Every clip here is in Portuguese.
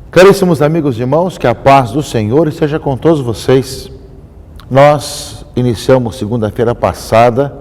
Caríssimos amigos e irmãos, que a paz do Senhor esteja com todos vocês. Nós iniciamos segunda-feira passada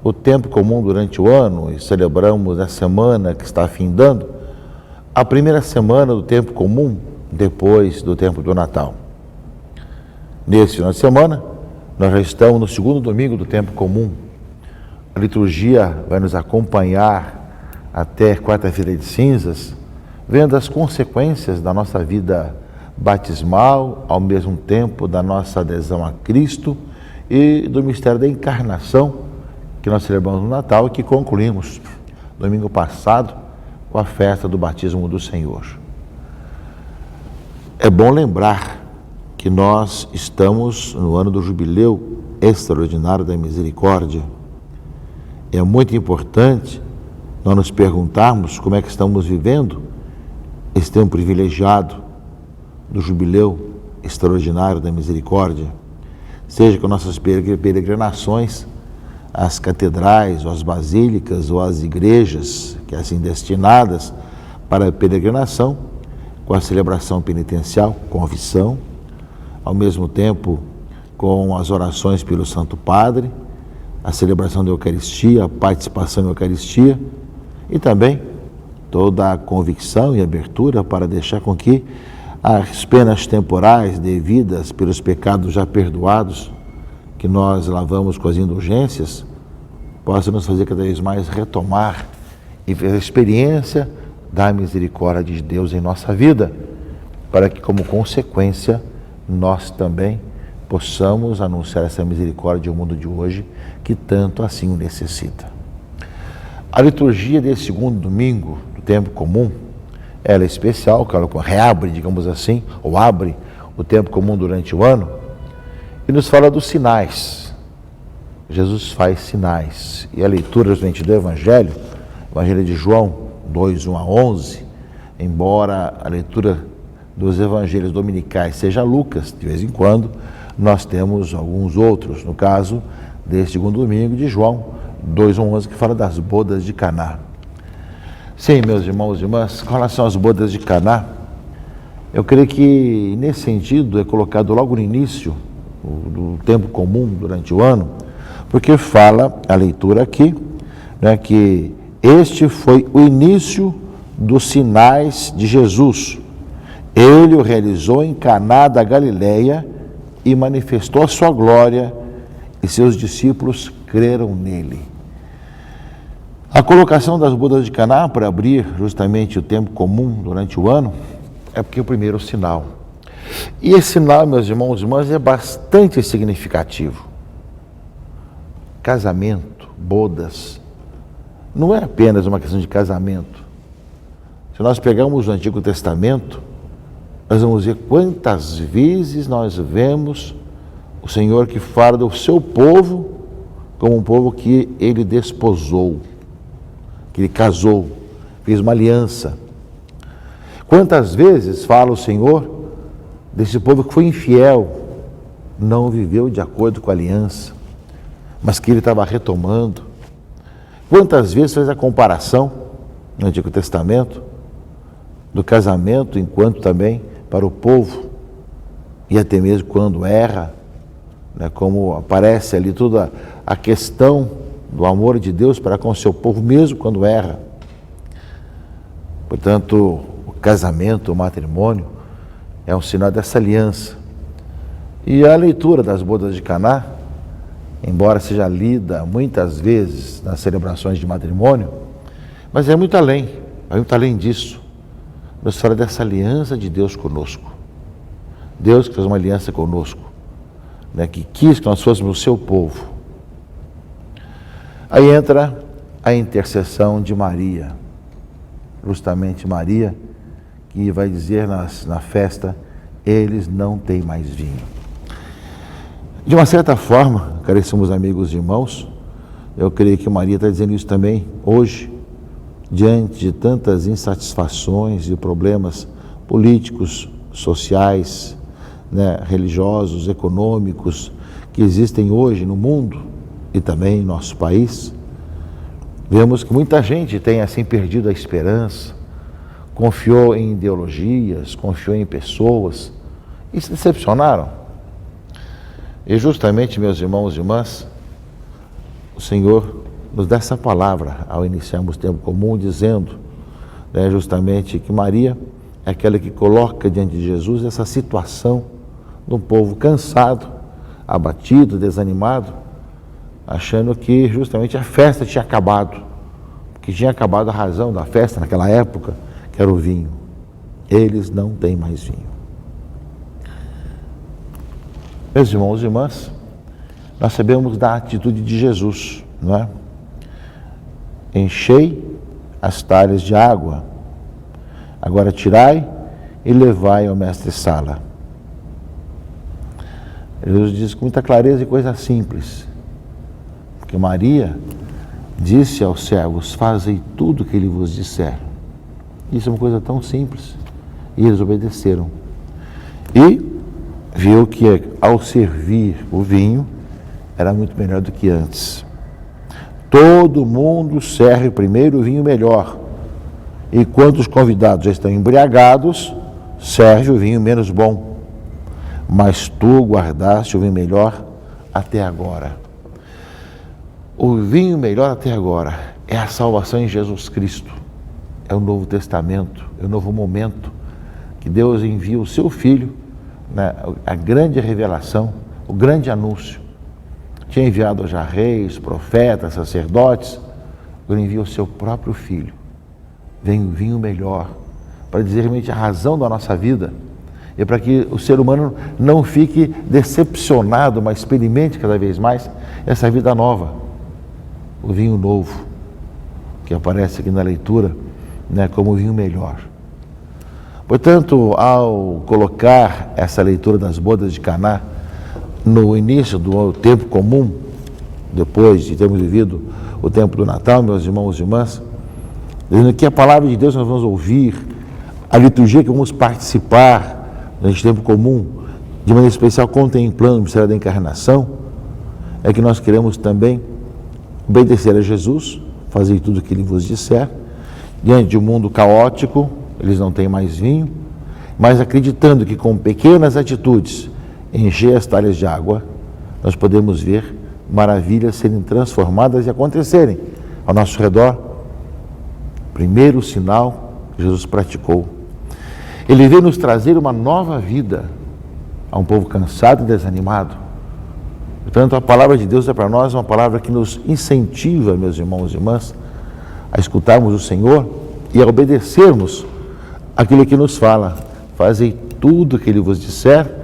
o tempo comum durante o ano e celebramos a semana que está findando, a primeira semana do tempo comum depois do tempo do Natal. Nesse final de semana, nós já estamos no segundo domingo do tempo comum. A liturgia vai nos acompanhar até quarta-feira de cinzas, vendo as consequências da nossa vida batismal, ao mesmo tempo da nossa adesão a Cristo e do mistério da encarnação que nós celebramos no Natal e que concluímos domingo passado com a festa do batismo do Senhor. É bom lembrar que nós estamos no ano do jubileu extraordinário da misericórdia. É muito importante nós nos perguntarmos como é que estamos vivendo esse tempo privilegiado do jubileu extraordinário da misericórdia, seja com nossas peregrinações às catedrais, ou às basílicas, ou às igrejas, que assim destinadas para a peregrinação, com a celebração penitencial, confissão, ao mesmo tempo com as orações pelo Santo Padre, a celebração da Eucaristia, a participação na Eucaristia e também toda a convicção e abertura para deixar com que as penas temporais devidas pelos pecados já perdoados, que nós lavamos com as indulgências, possam nos fazer cada vez mais retomar e ver a experiência da misericórdia de Deus em nossa vida, para que, como consequência, nós também possamos anunciar essa misericórdia ao mundo de hoje, que tanto assim o necessita. A liturgia desse segundo domingo do tempo comum, ela é especial, que ela reabre, digamos assim, ou abre o tempo comum durante o ano, e nos fala dos sinais. Jesus faz sinais. E a leitura do Evangelho de João 2, 1 a 11, embora a leitura dos evangelhos dominicais seja Lucas, de vez em quando, nós temos alguns outros, no caso deste segundo domingo de João 2, 1 a 11, que fala das bodas de Caná. Sim, meus irmãos e irmãs, com relação às bodas de Caná, eu creio que nesse sentido é colocado logo no início do tempo comum durante o ano, porque fala a leitura aqui, né, que este foi o início dos sinais de Jesus. Ele o realizou em Caná da Galileia e manifestou a sua glória, e seus discípulos creram nele. A colocação das bodas de Caná para abrir justamente o tempo comum durante o ano é porque é o primeiro sinal. E esse sinal, meus irmãos e irmãs, é bastante significativo. Casamento, bodas, não é apenas uma questão de casamento. Se nós pegarmos o Antigo Testamento, nós vamos ver quantas vezes nós vemos o Senhor que fala do seu povo como um povo que ele desposou, que ele casou, fez uma aliança. Quantas vezes fala o Senhor desse povo que foi infiel, não viveu de acordo com a aliança, mas que ele estava retomando. Quantas vezes fez a comparação no Antigo Testamento do casamento, enquanto também para o povo, e até mesmo quando erra, né, como aparece ali toda a questão do amor de Deus para com o seu povo, mesmo quando erra. Portanto, o casamento, o matrimônio, é um sinal dessa aliança. E a leitura das bodas de Caná, embora seja lida muitas vezes nas celebrações de matrimônio, mas é muito além disso. Nos fala dessa aliança de Deus conosco. Deus que fez uma aliança conosco, né, que quis que nós fôssemos o seu povo. Aí entra a intercessão de Maria, justamente Maria, que vai dizer na festa, eles não têm mais vinho. De uma certa forma, caríssimos amigos e irmãos, eu creio que Maria está dizendo isso também hoje, diante de tantas insatisfações e problemas políticos, sociais, né, religiosos, econômicos, que existem hoje no mundo e também em nosso país, vemos que muita gente tem assim perdido a esperança, confiou em ideologias, confiou em pessoas e se decepcionaram. E justamente, meus irmãos e irmãs, o Senhor nos dá essa palavra ao iniciarmos o tempo comum, dizendo, justamente que Maria é aquela que coloca diante de Jesus essa situação de um povo cansado, abatido, desanimado, achando que justamente a festa tinha acabado, que tinha acabado a razão da festa naquela época, que era o vinho. Eles não têm mais vinho. Meus irmãos e irmãs, nós sabemos da atitude de Jesus, não é? Enchei as talhas de água, agora tirai e levai ao mestre-sala. Jesus diz com muita clareza e coisa simples, porque Maria disse aos servos, fazei tudo o que ele vos disser. Isso é uma coisa tão simples, e eles obedeceram. E viu que ao servir o vinho, era muito melhor do que antes. Todo mundo serve primeiro o vinho melhor, e quando os convidados já estão embriagados, serve o vinho menos bom. Mas tu guardaste o vinho melhor até agora. O vinho melhor até agora é a salvação em Jesus Cristo. É o Novo Testamento, é o novo momento que Deus envia o seu Filho, né, a grande revelação, o grande anúncio. Tinha enviado já reis, profetas, sacerdotes, agora envia o seu próprio Filho. Vem o vinho melhor, para dizer realmente a razão da nossa vida, e para que o ser humano não fique decepcionado, mas experimente cada vez mais essa vida nova, o vinho novo, que aparece aqui na leitura, né, como o vinho melhor. Portanto, ao colocar essa leitura das bodas de Caná no início do tempo comum, depois de termos vivido o tempo do Natal, meus irmãos e irmãs, dizendo que a palavra de Deus nós vamos ouvir, a liturgia que vamos participar neste tempo comum, de maneira especial contemplando o mistério da encarnação, é que nós queremos também obedecer a Jesus, fazer tudo o que ele vos disser, diante de um mundo caótico, eles não têm mais vinho, mas acreditando que com pequenas atitudes, encher as talhas de água, nós podemos ver maravilhas serem transformadas e acontecerem ao nosso redor. Primeiro sinal que Jesus praticou. Ele veio nos trazer uma nova vida a um povo cansado e desanimado. Portanto, a palavra de Deus é para nós uma palavra que nos incentiva, meus irmãos e irmãs, a escutarmos o Senhor e a obedecermos aquilo que nos fala. Fazei tudo o que ele vos disser,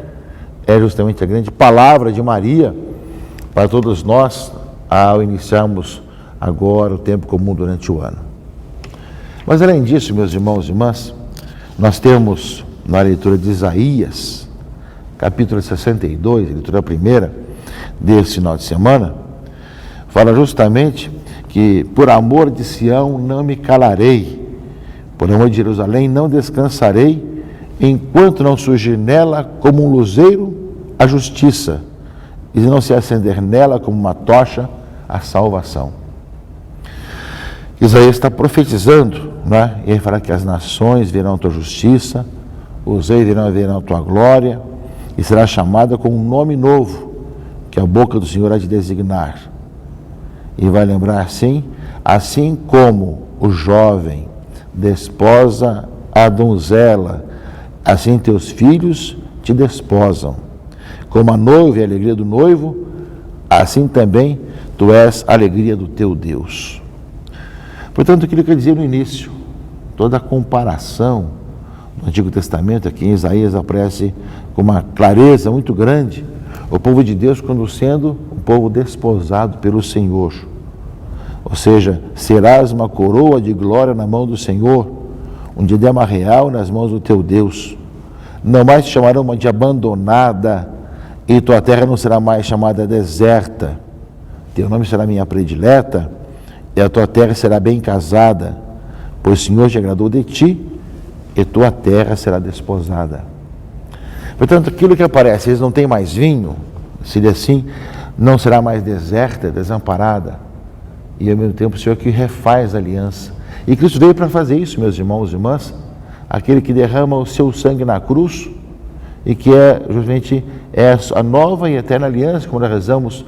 é justamente a grande palavra de Maria para todos nós ao iniciarmos agora o tempo comum durante o ano. Mas além disso, meus irmãos e irmãs, nós temos na leitura de Isaías, capítulo 62, leitura primeira desse final de semana, fala justamente que por amor de Sião não me calarei, por amor de Jerusalém não descansarei, enquanto não surgir nela como um luzeiro a justiça, e não se acender nela como uma tocha a salvação. Isaías está profetizando, né? E ele fala que as nações verão a tua justiça, os reis verão a tua glória, e será chamada com um nome novo, que a boca do Senhor há de designar. E vai lembrar assim como o jovem desposa a donzela, assim teus filhos te desposam. Como a noiva é a alegria do noivo, assim também tu és a alegria do teu Deus. Portanto, aquilo que eu dizia no início, toda a comparação do Antigo Testamento, aqui em Isaías aparece com uma clareza muito grande, o povo de Deus quando sendo um povo desposado pelo Senhor. Ou seja, serás uma coroa de glória na mão do Senhor, um diadema real nas mãos do teu Deus. Não mais te chamarão de abandonada, e tua terra não será mais chamada deserta. Teu nome será minha predileta, e a tua terra será bem casada, pois o Senhor te agradou de ti, e tua terra será desposada. Portanto, aquilo que aparece, eles não têm mais vinho, Seria assim, não será mais deserta, desamparada, e ao mesmo tempo o Senhor que refaz a aliança. E Cristo veio para fazer isso, meus irmãos e irmãs, aquele que derrama o seu sangue na cruz, e que é justamente a nova e eterna aliança, como nós rezamos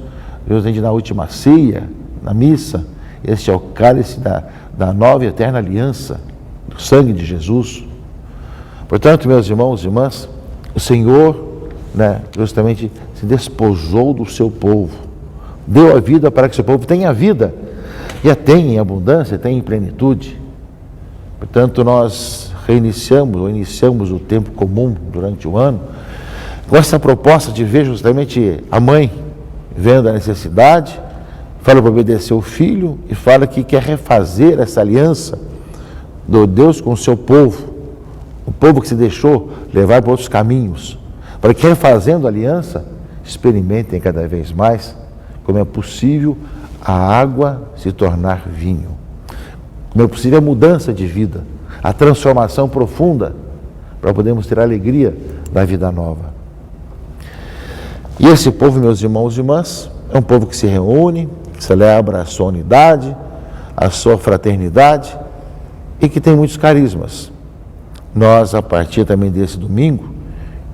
justamente na última ceia, na missa. Este é o cálice da nova e eterna aliança, do sangue de Jesus. Portanto, meus irmãos e irmãs, o Senhor, justamente se despojou do seu povo, deu a vida para que o seu povo tenha vida, e a tenha em abundância, tenha em plenitude. Portanto, nós iniciamos o tempo comum durante o ano, com essa proposta de ver justamente a mãe vendo a necessidade, fala para obedecer o filho e fala que quer refazer essa aliança do Deus com o seu povo, o povo que se deixou levar por outros caminhos, para que refazendo a aliança, experimentem cada vez mais como é possível a água se tornar vinho, como é possível a mudança de vida, a transformação profunda, para podermos ter a alegria da vida nova. E esse povo, meus irmãos e irmãs, é um povo que se reúne, que celebra a sua unidade, a sua fraternidade e que tem muitos carismas. Nós, a partir também desse domingo,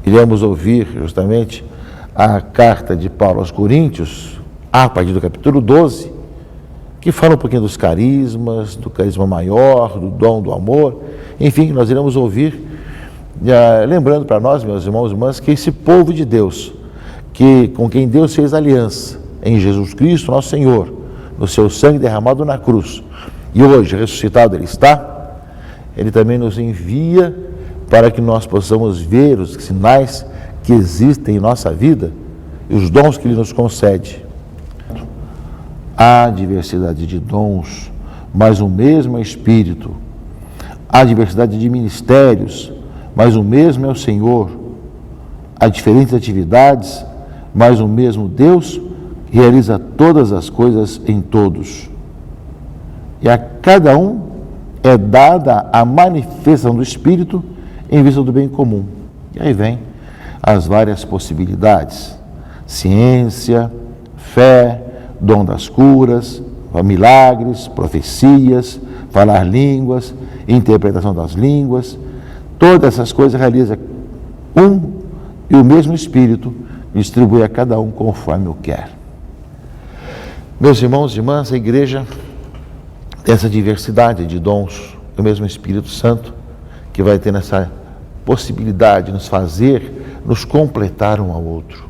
iremos ouvir justamente a carta de Paulo aos Coríntios, a partir do capítulo 12, que fala um pouquinho dos carismas, do carisma maior, do dom do amor. Enfim, nós iremos ouvir, lembrando para nós, meus irmãos e irmãs, que esse povo de Deus, com quem Deus fez aliança em Jesus Cristo, nosso Senhor, no seu sangue derramado na cruz, e hoje ressuscitado Ele está, Ele também nos envia para que nós possamos ver os sinais que existem em nossa vida e os dons que Ele nos concede. Há diversidade de dons, mas o mesmo é Espírito. Há diversidade de ministérios, mas o mesmo é o Senhor. Há diferentes atividades, mas o mesmo Deus realiza todas as coisas em todos. E a cada um é dada a manifestação do Espírito em vista do bem comum. E aí vem as várias possibilidades: ciência, fé, dom das curas, milagres, profecias, falar línguas, interpretação das línguas. Todas essas coisas realiza um e o mesmo Espírito, distribui a cada um conforme o quer. Meus irmãos e irmãs, a igreja tem essa diversidade de dons, o mesmo Espírito Santo, que vai ter essa possibilidade de nos fazer, nos completar um ao outro.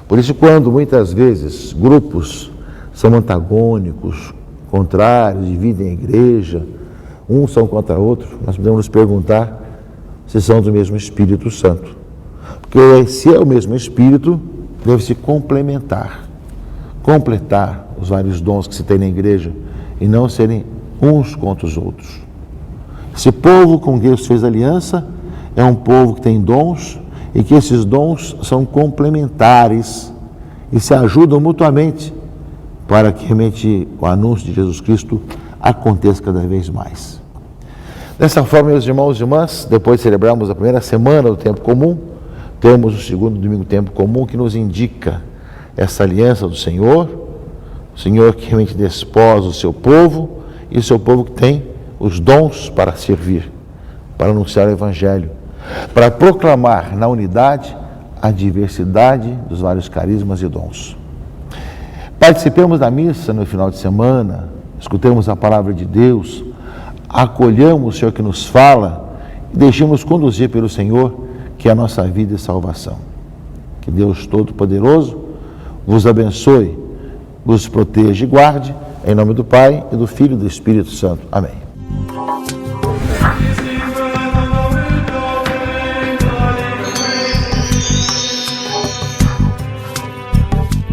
Por isso, quando muitas vezes grupos são antagônicos, contrários, dividem a igreja, uns são contra outros, nós podemos nos perguntar se são do mesmo Espírito Santo. Porque se é o mesmo Espírito, deve se completar os vários dons que se tem na igreja e não serem uns contra os outros. Esse povo com quem Deus fez aliança é um povo que tem dons e que esses dons são complementares e se ajudam mutuamente para que realmente o anúncio de Jesus Cristo aconteça cada vez mais. Dessa forma, meus irmãos e irmãs, depois de celebrarmos a primeira semana do tempo comum, temos o segundo domingo do tempo comum que nos indica essa aliança do Senhor, o Senhor que realmente desposa o seu povo e o seu povo que tem os dons para servir, para anunciar o Evangelho, para proclamar na unidade a diversidade dos vários carismas e dons. Participemos da missa no final de semana, escutemos a palavra de Deus, acolhamos o Senhor que nos fala e deixemos conduzir pelo Senhor, que é a nossa vida e salvação. Que Deus Todo-Poderoso vos abençoe, vos proteja e guarde, em nome do Pai, e do Filho e do Espírito Santo. Amém.